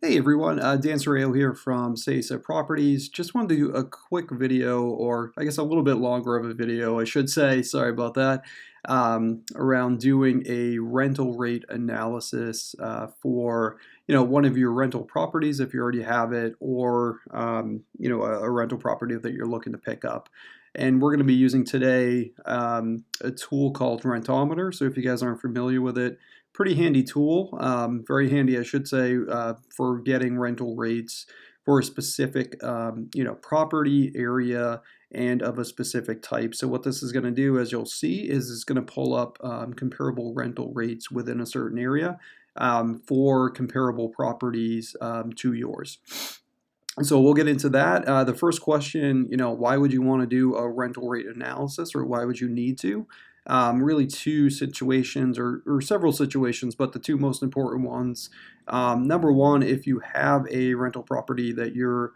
Hey everyone, Dan Sorrell here from Say Properties. Just wanted to do a quick video, or I guess a little bit longer of a video, I should say, sorry about that, around doing a rental rate analysis for one of your rental properties if you already have it, or a rental property that you're looking to pick up. And we're going to be using today a tool called Rentometer. So if you guys aren't familiar with it, pretty handy tool, very handy, I should say, for getting rental rates for a specific, property area and of a specific type. So what this is going to do, as you'll see, is it's going to pull up comparable rental rates within a certain area for comparable properties to yours. So we'll get into that. The first question, why would you want to do a rental rate analysis, or why would you need to? Really two situations or several situations, but the two most important ones. Number one, if you have a rental property that you're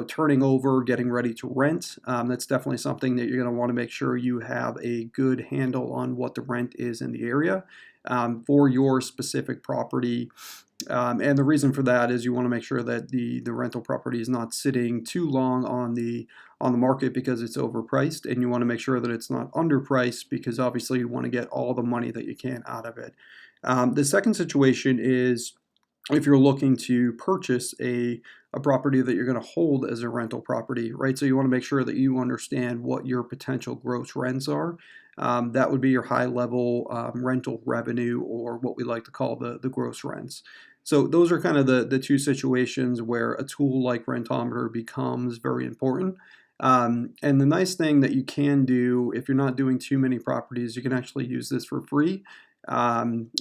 turning over, getting ready to rent, that's definitely something that you're going to want to make sure you have a good handle on what the rent is in the area for your specific property. And the reason for that is you want to make sure that the rental property is not sitting too long on the market because it's overpriced, and you want to make sure that it's not underpriced because obviously you want to get all the money that you can out of it. The second situation is if you're looking to purchase a property that you're going to hold as a rental property, right? So you want to make sure that you understand what your potential gross rents are. That would be your high level rental revenue, or what we like to call the gross rents. So those are kind of the two situations where a tool like Rentometer becomes very important. And the nice thing that you can do if you're not doing too many properties, you can actually use this for free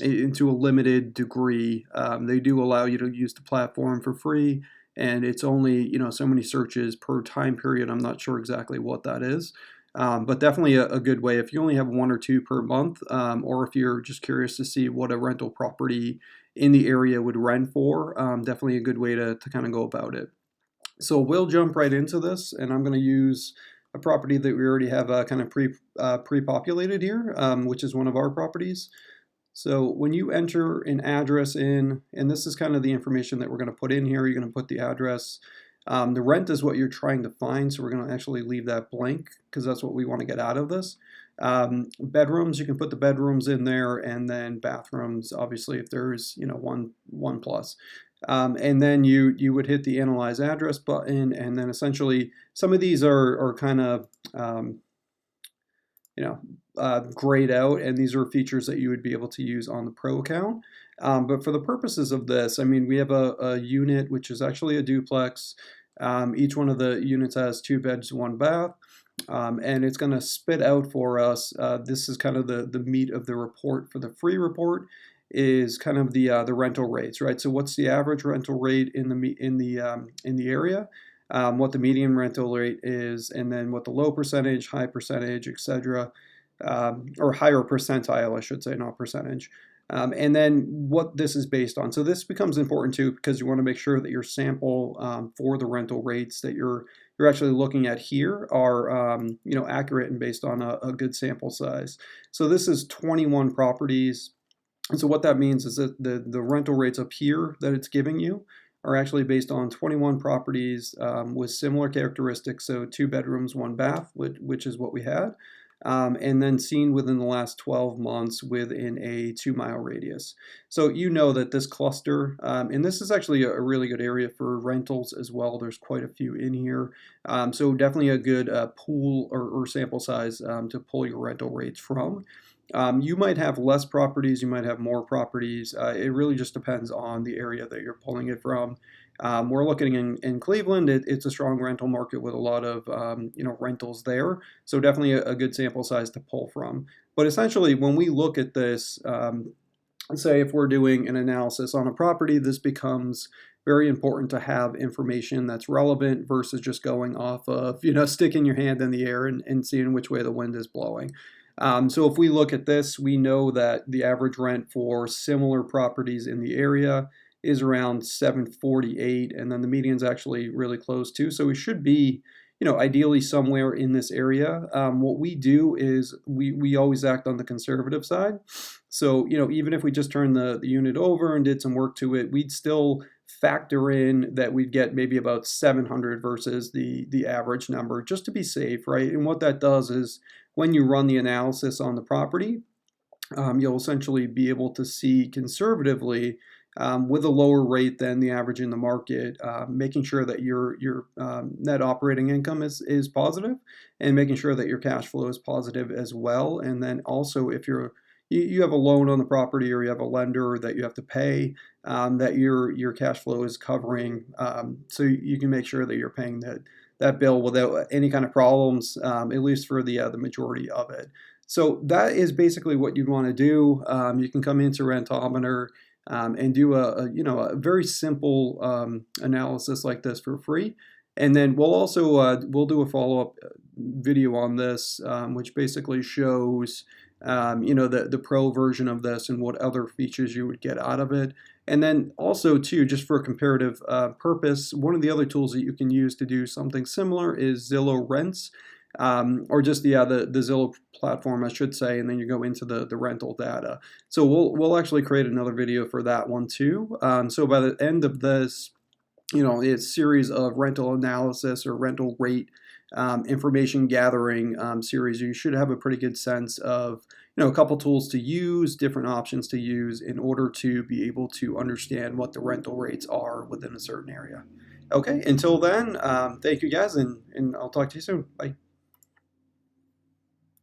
into a limited degree. They do allow you to use the platform for free, and it's only so many searches per time period. I'm not sure exactly what that is. But definitely a good way if you only have one or two per month, or if you're just curious to see what a rental property in the area would rent for. Definitely a good way to kind of go about it. So we'll jump right into this, and I'm going to use a property that we already have kind of pre-populated here, which is one of our properties. So when you enter an address in, and this is kind of the information that we're going to put in here, you're going to put the address. The rent is what you're trying to find, so we're going to actually leave that blank because that's what we want to get out of this. Bedrooms, you can put the bedrooms in there, and then bathrooms, obviously, if there's one plus. And then you would hit the Analyze Address button, and then essentially some of these are kind of grayed out, and these are features that you would be able to use on the Pro account. But for the purposes of this, I mean, we have a unit which is actually a duplex. Each one of the units has 2 beds, 1 bath. And it's going to spit out for us. This is kind of the meat of the report. For the free report is kind of the rental rates, right? So what's the average rental rate in the area? What the median rental rate is, and then what the low percentage, high percentage, etc., or higher percentile, I should say, not percentage. And then what this is based on. So this becomes important too because you want to make sure that your sample for the rental rates that you're actually looking at here are accurate and based on a good sample size. So this is 21 properties. And so what that means is that the rental rates up here that it's giving you are actually based on 21 properties with similar characteristics. So 2 bedrooms, 1 bath, which is what we had. And then seen within the last 12 months within a 2-mile radius. So you know that this cluster, and this is actually a really good area for rentals as well. There's quite a few in here. So definitely a good pool or sample size to pull your rental rates from. You might have less properties, you might have more properties. It really just depends on the area that you're pulling it from. We're looking in Cleveland. It's a strong rental market with a lot of rentals there. So definitely a good sample size to pull from. But essentially, when we look at this, say if we're doing an analysis on a property, this becomes very important to have information that's relevant versus just going off of sticking your hand in the air and seeing which way the wind is blowing. So if we look at this, we know that the average rent for similar properties in the area is around $748, and then the median's actually really close too. So we should be, ideally somewhere in this area. What we do is we always act on the conservative side. So, even if we just turned the unit over and did some work to it, we'd still factor in that we'd get maybe about 700 versus the average number, just to be safe, right? And what that does is when you run the analysis on the property, you'll essentially be able to see conservatively, with a lower rate than the average in the market, making sure that your net operating income is positive, and making sure that your cash flow is positive as well. And then also, if you have a loan on the property, or you have a lender that you have to pay, that your cash flow is covering, so you can make sure that you're paying that bill without any kind of problems, at least for the majority of it. So that is basically what you'd want to do. You can come into Rentometer, and do a very simple analysis like this for free. And then we'll also we'll do a follow-up video on this, which basically shows the pro version of this and what other features you would get out of it. And then also too, just for a comparative purpose, one of the other tools that you can use to do something similar is Zillow Rents, or just the Zillow platform, I should say, and then you go into the rental data. So we'll actually create another video for that one too. So by the end of this, it's series of rental analysis or rental rate information gathering series, you should have a pretty good sense of a couple tools to use, different options to use in order to be able to understand what the rental rates are within a certain area. Okay, until then, thank you guys, and I'll talk to you soon. Bye.